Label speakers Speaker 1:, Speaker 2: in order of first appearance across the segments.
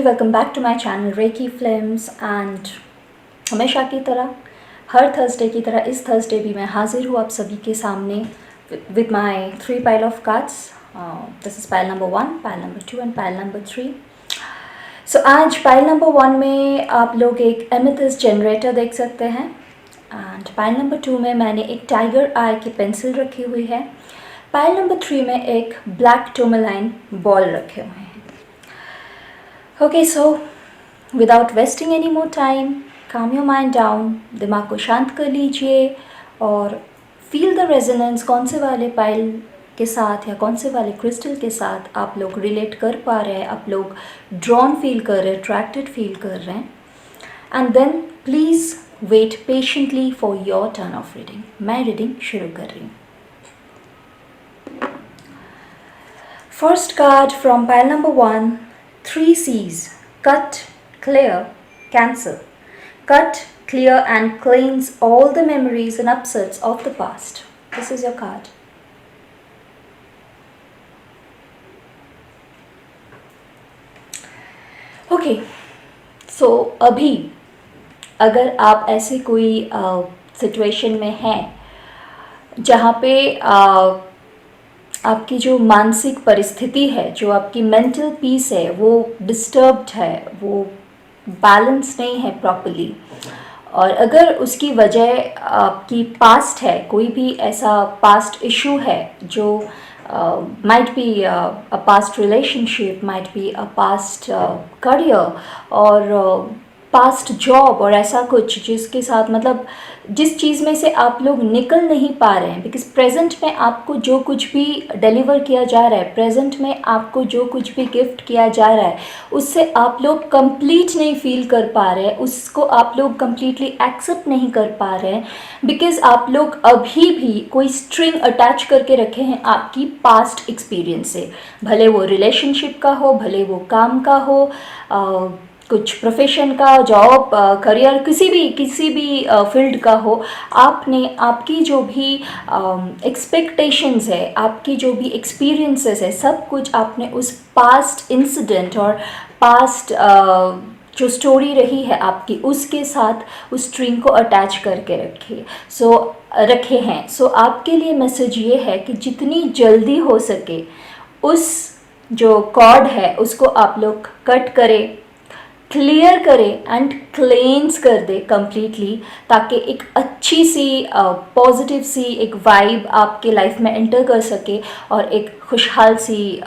Speaker 1: Welcome back to my channel Reiki Films and हमेशा की तरह हर थर्सडे की तरह इस थर्सडे भी मैं हाजिर हूँ आप सभी के सामने with my 3 pile of cards. This is pile number 1, pile number 2 and pile number 3. सो आज पाइल नंबर 1 में आप लोग एक एमेथिस्ट जनरेटर देख सकते हैं एंड पाइल नंबर 2 में मैंने एक टाइगर आई की पेंसिल रखी हुई है. पाइल नंबर 3 में एक ब्लैक टूरमैलाइन बॉल रखे हुए हैं. Okay, so without wasting any more time, calm your mind down, दिमाग को शांत कर लीजिए और feel the resonance. कौन से वाले पाइल के साथ या कौन से वाले क्रिस्टल के साथ आप लोग रिलेट कर पा रहे हैं, आप लोग ड्रॉन फील कर रहे हैं, अट्रैक्टेड फील कर रहे हैं. And then please wait patiently for your turn of reading. मैं रीडिंग शुरू कर रही हूँ. First card from pile number 1. 3 C's. Cut, clear, cancel. Cut, clear and cleanse all the memories and upsets of the past. This is your card. Okay. So अभी अगर आप ऐसे कोई सिचुएशन में हैं जहाँ पे आपकी जो मानसिक परिस्थिति है, जो आपकी मेंटल पीस है, वो डिस्टर्ब्ड है, वो बैलेंस नहीं है प्रॉपर्ली, और अगर उसकी वजह आपकी पास्ट है, कोई भी ऐसा पास्ट इशू है जो might be a past relationship, might be a past career और पास्ट जॉब और ऐसा कुछ जिसके साथ मतलब जिस चीज़ में से आप लोग निकल नहीं पा रहे हैं. बिकॉज प्रेजेंट में आपको जो कुछ भी डिलीवर किया जा रहा है, प्रेजेंट में आपको जो कुछ भी गिफ्ट किया जा रहा है, उससे आप लोग कंप्लीट नहीं फील कर पा रहे हैं, उसको आप लोग कंप्लीटली एक्सेप्ट नहीं कर पा रहे हैं. बिकॉज आप लोग अभी भी कोई स्ट्रिंग अटैच करके रखे हैं आपकी पास्ट एक्सपीरियंस से. भले वो रिलेशनशिप का हो, भले वो काम का हो, कुछ प्रोफेशन का, जॉब, करियर, किसी भी फील्ड का हो. आपने आपकी जो भी एक्सपेक्टेशंस है, आपकी जो भी एक्सपीरियंसेस है, सब कुछ आपने उस पास्ट इंसिडेंट और पास्ट जो स्टोरी रही है आपकी, उसके साथ उस स्ट्रिंग को अटैच करके रखे हैं. सो आपके लिए मैसेज ये है कि जितनी जल्दी हो सके उस जो कॉर्ड है उसको आप लोग कट करें, क्लियर करें एंड क्लेंस कर दे कम्प्लीटली, ताकि एक अच्छी सी पॉजिटिव सी एक वाइब आपके लाइफ में एंटर कर सके और एक खुशहाल सी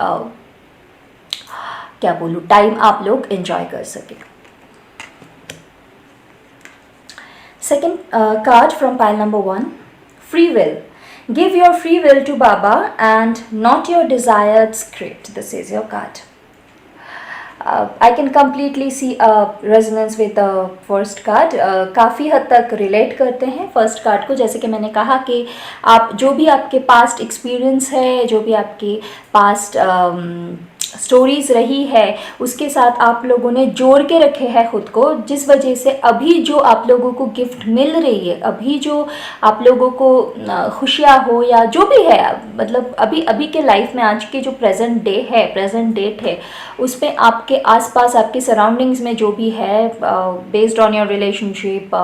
Speaker 1: क्या बोलूँ टाइम आप लोग एंजॉय कर सके. Second card from pile number 1. Free will. Give your free will to Baba and not your desired script. This is your card. I can completely see a resonance with the first card. काफ़ी हद तक relate करते हैं first card को. जैसे कि मैंने कहा कि आप जो भी आपके पास्ट एक्सपीरियंस है, जो भी आपकी पास्ट स्टोरीज़ रही है, उसके साथ आप लोगों ने जोड़ के रखे हैं खुद को, जिस वजह से अभी जो आप लोगों को गिफ्ट मिल रही है, अभी जो आप लोगों को खुशियाँ हो या जो भी है, मतलब अभी के लाइफ में आज के जो प्रेजेंट डेट है, उसमें आपके आसपास आपके सराउंडिंग्स में जो भी है, based on your relationship,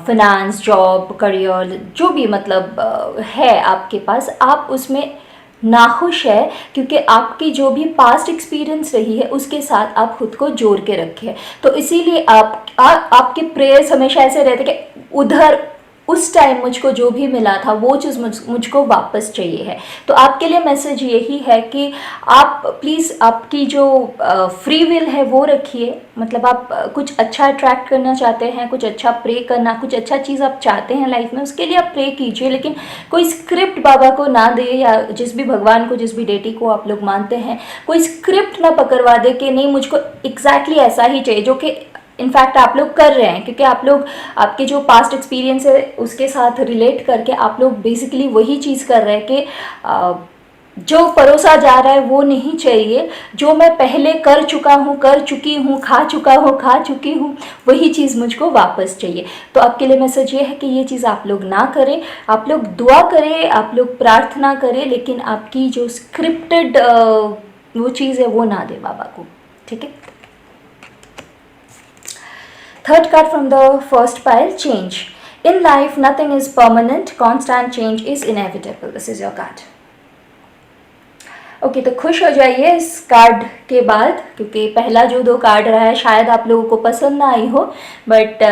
Speaker 1: finance, job, career, जो भी मतलब है आपके पास, आप उसमें नाखुश है क्योंकि आपकी जो भी पास्ट एक्सपीरियंस रही है उसके साथ आप खुद को जोड़ के रखे. तो इसीलिए आपके प्रेयर्स हमेशा ऐसे रहते कि उधर उस टाइम मुझको जो भी मिला था वो चीज़ मुझको वापस चाहिए है. तो आपके लिए मैसेज यही है कि आप प्लीज़ आपकी जो फ्री विल है वो रखिए. मतलब आप कुछ अच्छा अट्रैक्ट करना चाहते हैं, कुछ अच्छा प्रे करना, कुछ अच्छा चीज़ आप चाहते हैं लाइफ में, उसके लिए आप प्रे कीजिए. लेकिन कोई स्क्रिप्ट बाबा को ना दे, या जिस भी भगवान को, जिस भी डेटी को आप लोग मानते हैं, कोई स्क्रिप्ट ना पकड़वा दे कि नहीं मुझको एग्जैक्टली ऐसा ही चाहिए, जो कि इनफैक्ट आप लोग कर रहे हैं. क्योंकि आप लोग आपके जो पास्ट एक्सपीरियंस है उसके साथ रिलेट करके आप लोग बेसिकली वही चीज़ कर रहे हैं कि जो परोसा जा रहा है वो नहीं चाहिए, जो मैं पहले कर चुकी हूँ, खा चुकी हूँ, वही चीज़ मुझको वापस चाहिए. तो आपके लिए मैसेज ये है कि ये चीज़ आप लोग ना करें. आप लोग दुआ करें, आप लोग प्रार्थना करें, लेकिन आपकी जो स्क्रिप्टेड वो चीज़ है वो ना दे बाबा को. ठीक है. Third card from the first pile, change. In life, nothing is permanent, constant change is inevitable. This is your card. Okay तो खुश हो जाइए इस कार्ड के बाद, क्योंकि पहला जो 2 कार्ड रहा है शायद आप लोगों को पसंद ना आई हो, बट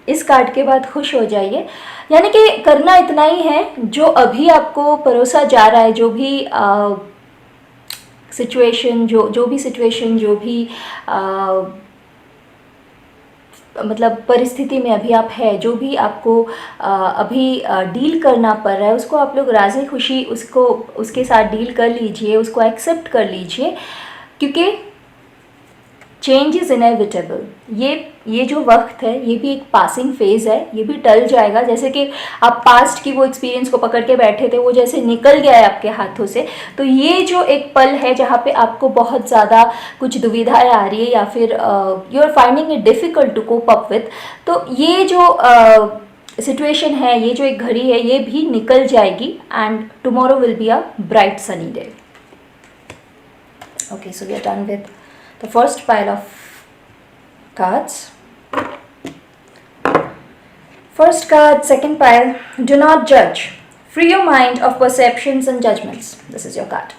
Speaker 1: इस कार्ड के बाद खुश हो जाइए। यानी कि करना इतना ही है, जो अभी आपको परोसा जा रहा है, जो भी सिचुएशन, जो भी मतलब परिस्थिति में अभी आप है, जो भी आपको अभी डील करना पड़ रहा है, उसको आप लोग राज़ी खुशी उसके साथ डील कर लीजिए, उसको एक्सेप्ट कर लीजिए, क्योंकि चेंज इज़ इनएविटेबल। ये जो वक्त है ये भी एक पासिंग फेज़ है, ये भी टल जाएगा। जैसे कि आप पास्ट की वो एक्सपीरियंस को पकड़ के बैठे थे, वो जैसे निकल गया है आपके हाथों से, तो ये जो एक पल है जहाँ पे आपको बहुत ज़्यादा कुछ दुविधाएं आ रही है या फिर you are finding it difficult to cope up with, तो ये जो सिचुएशन है, ये जो एक घड़ी है, ये भी निकल जाएगी and tomorrow will be a bright sunny day. Okay, so we are done with the first pile of cards. First card, second pile, do not judge. Free your mind of perceptions and judgments. This is your card.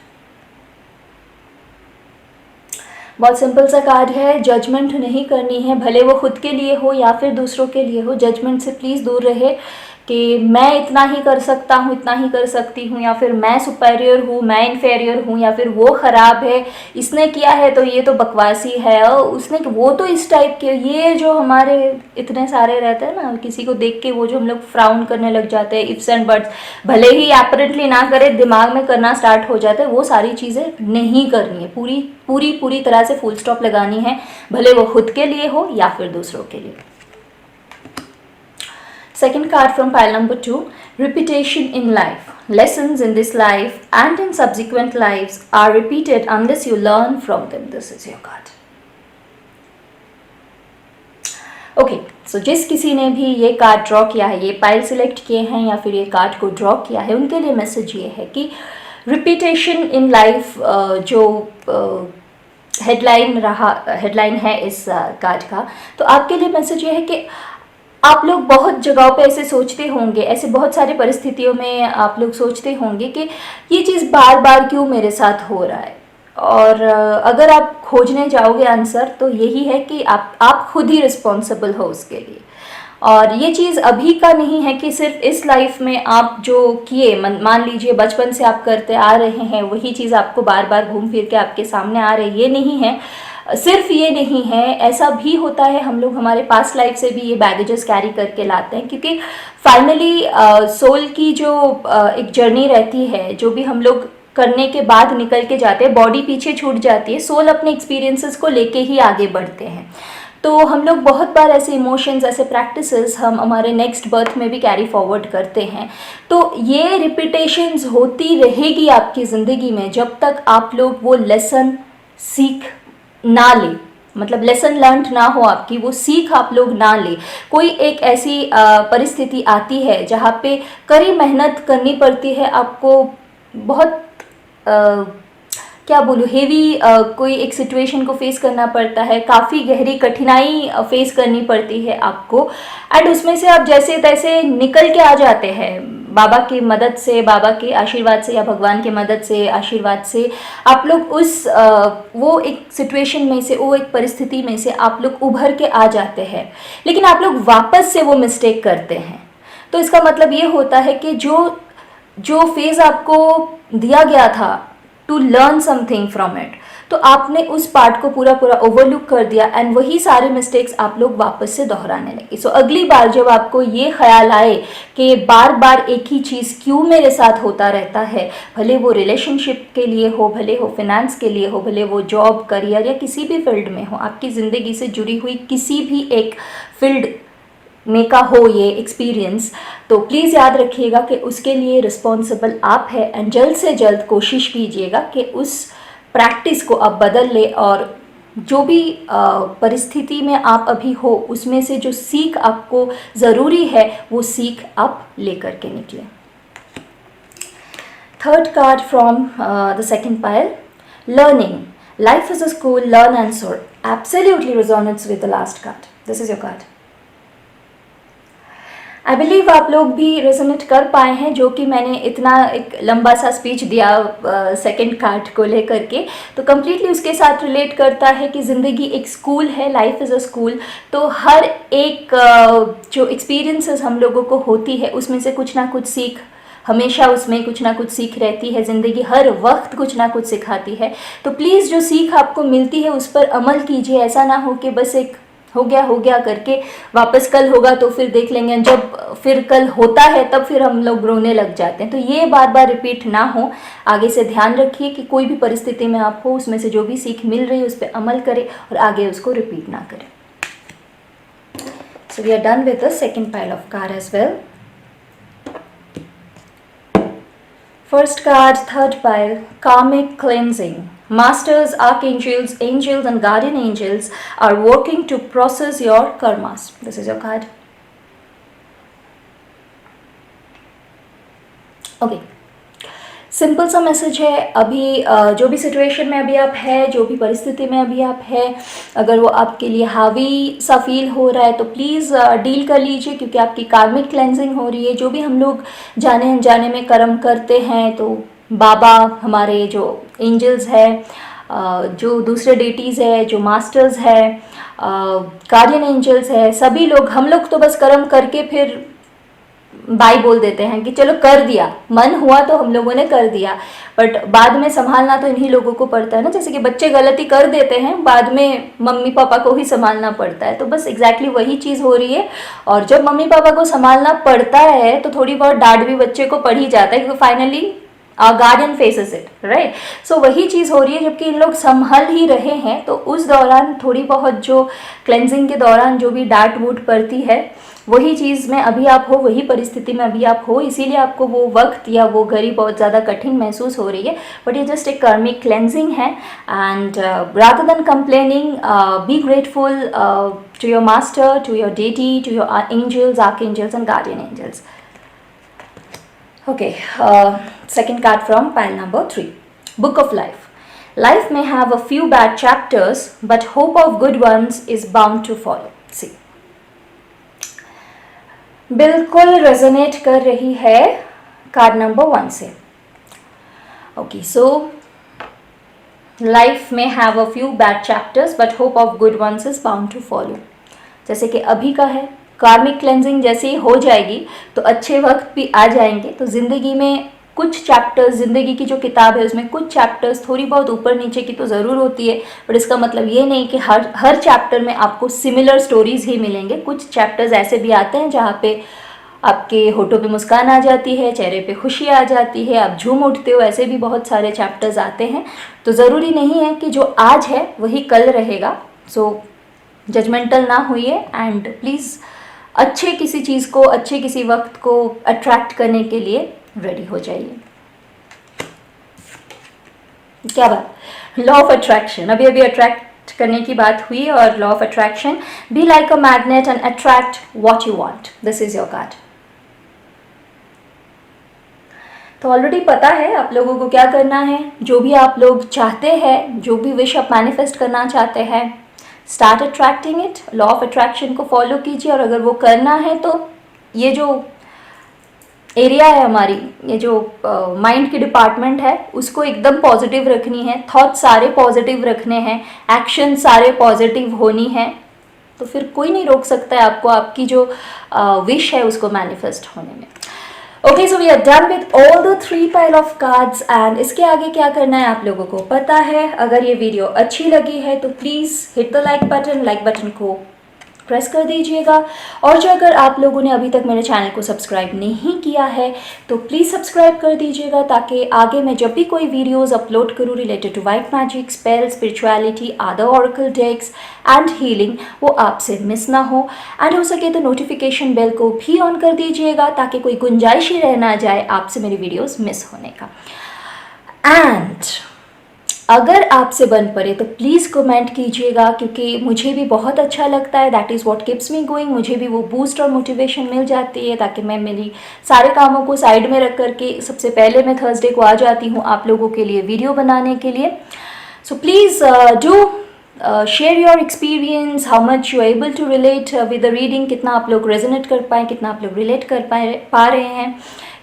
Speaker 1: बहुत simple सा card है, judgement नहीं करनी है, भले वो खुद के लिए हो या फिर दूसरों के लिए हो। जजमेंट से प्लीज़ दूर रहे कि मैं इतना ही कर सकता हूँ, इतना ही कर सकती हूँ, या फिर मैं सुपेरियर हूँ, मैं इन्फेरियर हूँ, या फिर वो ख़राब है, इसने किया है तो ये तो बकवासी है, और उसने वो तो इस टाइप के, ये जो हमारे इतने सारे रहते हैं ना, किसी को देख के वो जो हम लोग फ्राउन करने लग जाते हैं, इफ्स एंड बट्स, भले ही एपरेंटली ना करे, दिमाग में करना स्टार्ट हो जाता है, वो सारी चीज़ें नहीं करनी है। पूरी तरह से फुल स्टॉप लगानी है, भले वो खुद के लिए हो या फिर दूसरों के लिए। Second card from pile number 2, repetition in life. Lessons in this life and in subsequent lives are repeated unless you learn from them. This is your card. Okay, so जिस किसी ने भी ये कार्ड ड्रॉ किया है, ये pile select किए हैं या फिर ये कार्ड को ड्रॉ किया है, उनके लिए मैसेज ये है कि रिपीटेशन इन लाइफ जो हेडलाइन है इस कार्ड का, तो आपके लिए मैसेज ये है कि आप लोग बहुत जगहों पे ऐसे सोचते होंगे, ऐसे बहुत सारी परिस्थितियों में आप लोग सोचते होंगे कि ये चीज़ बार बार क्यों मेरे साथ हो रहा है, और अगर आप खोजने जाओगे आंसर तो यही है कि आप खुद ही रिस्पॉन्सिबल हो उसके लिए। और ये चीज़ अभी का नहीं है कि सिर्फ इस लाइफ में आप जो किए, मान लीजिए बचपन से आप करते आ रहे हैं, वही चीज़ आपको बार बार घूम फिर के आपके सामने आ रही है, ये नहीं है। सिर्फ ये नहीं है, ऐसा भी होता है, हम लोग हमारे पास्ट लाइफ से भी ये बैगेजेस कैरी करके लाते हैं, क्योंकि फाइनली सोल की जो एक जर्नी रहती है, जो भी हम लोग करने के बाद निकल के जाते हैं, बॉडी पीछे छूट जाती है, सोल अपने एक्सपीरियंसेस को लेके ही आगे बढ़ते हैं। तो हम लोग बहुत बार ऐसे इमोशंस, ऐसे प्रैक्टिसेस हम हमारे नेक्स्ट बर्थ में भी कैरी फॉरवर्ड करते हैं। तो ये रिपीटेशंस होती रहेगी आपकी ज़िंदगी में जब तक आप लोग वो लेसन सीख ना ले, मतलब लेसन लर्न ना हो आपकी, वो सीख आप लोग ना ले। कोई एक ऐसी परिस्थिति आती है जहाँ पे कड़ी मेहनत करनी पड़ती है, आपको बहुत क्या बोलूँ, हेवी कोई एक सिचुएशन को फेस करना पड़ता है, काफ़ी गहरी कठिनाई फेस करनी पड़ती है आपको, एंड उसमें से आप जैसे तैसे निकल के आ जाते हैं बाबा की मदद से, बाबा के आशीर्वाद से या भगवान के मदद से, आशीर्वाद से आप लोग उस वो एक सिचुएशन में से, वो एक परिस्थिति में से आप लोग उभर के आ जाते हैं। लेकिन आप लोग वापस से वो मिस्टेक करते हैं, तो इसका मतलब ये होता है कि जो फेज़ आपको दिया गया था to learn something from it, तो आपने उस पार्ट को पूरा ओवरलुक कर दिया, एंड वही सारे मिस्टेक्स आप लोग वापस से दोहराने लगे। सो अगली बार जब आपको ये ख्याल आए कि बार बार एक ही चीज़ क्यों मेरे साथ होता रहता है, भले वो रिलेशनशिप के लिए हो, भले हो फिनेंस के लिए हो, भले वो जॉब, करियर या किसी भी फील्ड में हो, आपकी ज़िंदगी से जुड़ी हुई किसी भी एक फील्ड में का हो ये एक्सपीरियंस, तो प्लीज़ याद रखिएगा कि उसके लिए रिस्पॉन्सिबल आप है, एंड जल्द से जल्द कोशिश कीजिएगा कि उस प्रैक्टिस को आप बदल ले, और जो भी परिस्थिति में आप अभी हो उसमें से जो सीख आपको ज़रूरी है वो सीख आप लेकर के निकलें। Third card from the second pile, learning, life is a school, learn and soar, absolutely resonates with the last card. This is your card. I believe आप लोग भी रेजोनेट कर पाए हैं, जो कि मैंने इतना एक लंबा सा स्पीच दिया सेकंड कार्ड को लेकर के, तो कम्प्लीटली उसके साथ रिलेट करता है कि ज़िंदगी एक स्कूल है, लाइफ इज़ अ स्कूल। तो हर एक जो एक्सपीरियंसेस हम लोगों को होती है उसमें से कुछ ना कुछ सीख, हमेशा उसमें कुछ ना कुछ सीख रहती है। ज़िंदगी हर वक्त कुछ ना कुछ सिखाती है। तो प्लीज़ जो सीख आपको मिलती है उस पर अमल कीजिए। ऐसा ना हो कि बस एक हो गया करके वापस कल होगा तो फिर देख लेंगे, जब फिर कल होता है तब फिर हम लोग रोने लग जाते हैं। तो ये बार बार रिपीट ना हो। आगे से ध्यान रखिए कि कोई भी परिस्थिति में आप हो, उसमें से जो भी सीख मिल रही है उस पर अमल करें और आगे उसको रिपीट ना करें। So we are done with the second pile of card as well. First card, third pile, karmic cleansing. Masters, archangels, angels and guardian angels are working to process your karmas. This is your card. Okay. Simple सा message है। अभी जो भी situation में अभी आप है, जो भी परिस्थिति में अभी आप है, अगर वो आपके लिए हावी सा फील हो रहा है तो प्लीज़ डील कर लीजिए, क्योंकि आपकी कार्मिक क्लेंजिंग हो रही है। जो भी हम लोग जाने अनजाने में कर्म करते हैं, तो बाबा, हमारे जो एंजल्स है, जो दूसरे डेटीज़ है, जो मास्टर्स है, गार्डियन एंजल्स है, सभी लोग, हम लोग तो बस कर्म करके फिर बाई बोल देते हैं कि चलो कर दिया, मन हुआ तो हम लोगों ने कर दिया, बट बाद में संभालना तो इन्हीं लोगों को पड़ता है ना। जैसे कि बच्चे गलती कर देते हैं, बाद में मम्मी पापा को ही संभालना पड़ता है। तो बस एग्जैक्टली वही चीज़ हो रही है। और जब मम्मी पापा को संभालना पड़ता है तो थोड़ी बहुत डांट भी बच्चे को पड़ ही जाता है, क्योंकि finally guardian faces it, right. So वही चीज़ हो रही है। जबकि इन लोग संभल ही रहे हैं, तो उस दौरान थोड़ी बहुत जो क्लेंजिंग के दौरान जो भी डांट वूट पड़ती है, वही चीज़ में अभी आप हो, वही परिस्थिति में अभी आप हो, इसीलिए आपको वो वक्त या वो घड़ी बहुत ज़्यादा कठिन महसूस हो रही है। बट ये जस्ट एक कर्मिक क्लेंजिंग है। And rather than complaining, be grateful to your master, to your deity, to your angels, archangels and guardian angels. Okay, second card from pile number 3. Book of Life. Life may have a few bad chapters, but hope of good ones is bound to follow. See. बिल्कुल resonate कर रही है card number 1 से। Okay, so life में have a few bad chapters but hope of good ones is bound to follow. जैसे कि अभी का है, कार्मिक क्लेंजिंग जैसे ही हो जाएगी तो अच्छे वक्त भी आ जाएंगे। तो ज़िंदगी में कुछ चैप्टर्स, ज़िंदगी की जो किताब है उसमें कुछ चैप्टर्स थोड़ी बहुत ऊपर नीचे की तो ज़रूर होती है, बट इसका मतलब ये नहीं कि हर चैप्टर में आपको सिमिलर स्टोरीज ही मिलेंगे। कुछ चैप्टर्स ऐसे भी आते हैं जहाँ पे आपके होठों पे मुस्कान आ जाती है, चेहरे पे खुशी आ जाती है, आप झूम उठते हो। ऐसे भी बहुत सारे चैप्टर्स आते हैं। तो ज़रूरी नहीं है कि जो आज है वही कल रहेगा। सो जजमेंटल ना होइए एंड प्लीज़ अच्छे किसी चीज़ को, अच्छे किसी वक्त को अट्रैक्ट करने के लिए रेडी हो जाइए। क्या बात, लॉ ऑफ अट्रैक्शन, अभी अभी अट्रैक्ट करने की बात हुई और law of attraction, be like a magnet and attract what you want. This is your card. तो ऑलरेडी पता है आप लोगों को क्या करना है। जो भी आप लोग चाहते हैं, जो भी विश आप मैनिफेस्ट करना चाहते हैं, start attracting it. Law of attraction को फॉलो कीजिए। और अगर वो करना है तो ये जो एरिया है हमारी, ये जो माइंड की डिपार्टमेंट है, उसको एकदम पॉजिटिव रखनी है। थॉट सारे पॉजिटिव रखने हैं, एक्शन सारे पॉजिटिव होनी है। तो फिर कोई नहीं रोक सकता है आपको आपकी जो विश है उसको मैनिफेस्ट होने में। Okay, so we are done with all the 3 pile of cards. And इसके आगे क्या करना है आप लोगों को पता है। अगर ये वीडियो अच्छी लगी है तो please hit the like button को प्रेस कर दीजिएगा। और जो अगर आप लोगों ने अभी तक मेरे चैनल को सब्सक्राइब नहीं किया है तो प्लीज़ सब्सक्राइब कर दीजिएगा, ताकि आगे मैं जब भी कोई वीडियोस अपलोड करूँ related to white magic, spell, spirituality, other oracle decks and healing, वो आपसे मिस ना हो। एंड हो सके तो नोटिफिकेशन बेल को भी ऑन कर दीजिएगा, ताकि कोई गुंजाइश ही रह ना जाए आपसे मेरी वीडियोज़ मिस होने का। एंड अगर आपसे बन पड़े तो प्लीज़ कमेंट कीजिएगा, क्योंकि मुझे भी बहुत अच्छा लगता है। That is what keeps me going. मुझे भी वो बूस्ट और मोटिवेशन मिल जाती है, ताकि मैं मेरी सारे कामों को साइड में रख करके सबसे पहले मैं थर्सडे को आ जाती हूँ आप लोगों के लिए वीडियो बनाने के लिए। So please do share your experience, how much you able to relate with the reading, कितना आप लोग रेजोनेट कर पाए, कितना आप लोग रिलेट कर पा रहे हैं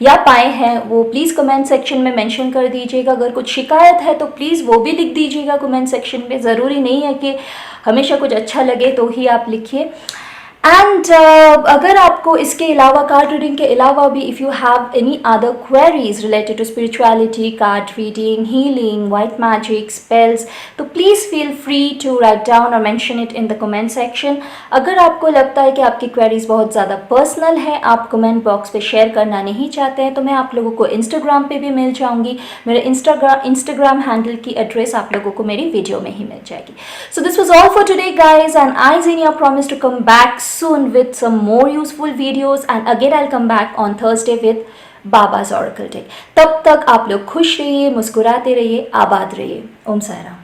Speaker 1: या पाए हैं, वो प्लीज़ कमेंट सेक्शन में मेंशन कर दीजिएगा। अगर कुछ शिकायत है तो प्लीज़ वो भी लिख दीजिएगा कमेंट सेक्शन में। ज़रूरी नहीं है कि हमेशा कुछ अच्छा लगे तो ही आप लिखिए। एंड अगर आपको इसके अलावा, कार्ड रीडिंग के अलावा भी, if you have any other queries related to spirituality, card reading, healing, white magic, spells, तो please feel free to write down और mention it in the comment section. अगर आपको लगता है कि आपकी क्वेरीज बहुत ज़्यादा पर्सनल है, आप कमेंट बॉक्स पे शेयर करना नहीं चाहते हैं, तो मैं आप लोगों को इंस्टाग्राम पे भी मिल जाऊंगी। मेरे इंस्टाग्राम हैंडल की एड्रेस आप लोगों को मेरी वीडियो में ही मिल जाएगी। So this was all for today guys, and I Zeenia promise to come back soon with some more useful videos, and again I'll come back on Thursday with Baba's Oracle deck. तब तक आप लोग खुश रहिए, मुस्कुराते रहिए, आबाद रहिए। ओम साईं राम।